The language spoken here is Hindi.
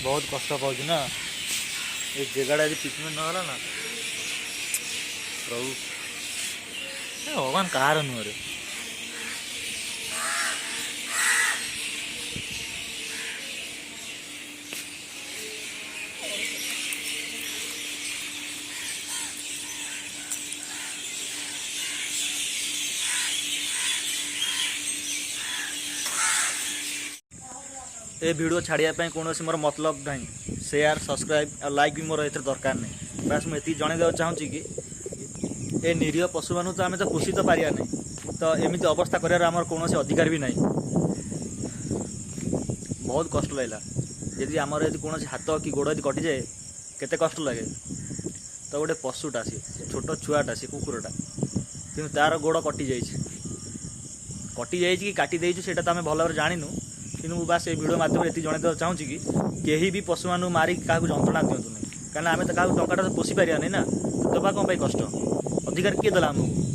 बहुत कष्ट पाँच ना ये जगह यदि ट्रिटमेंट नगला ना प्रभु भगवान कहार नुह रे ए वीडियो छाड़ियापाई कौन मोर मतलब नहीं शेयर सब्सक्राइब और लाइक भी मोर ए दरकार नहीं बास मुझे जन देवा चाहूँगी कि ए निरीह पशु मानू तो आम तो पोषी तो पारिया नहीं तो एमती अवस्था कर कौन अधिकार भी नहीं बहुत कष्ट लगला यदि आमर यदि कौन हाथ कि गोड़ यदि कटि जाए केते कष्ट लगे तो गोटे पशुटा सी छोट छुआटा सी कुकुरटा कि तार गोड़ कटि जाइए कि काटी देचु से आम भल भाव जाणीनु कि बास ये वीडियो माध्यम ये जन चाहूँगी कि कहीं भी पशु मानू मारिक क्या जंत्रणा दिंतु नहीं कहीं आम तो क्या टंका पोषी पारिया नहीं ना दबा कौन कष्ट अधिकार किए देला आमको।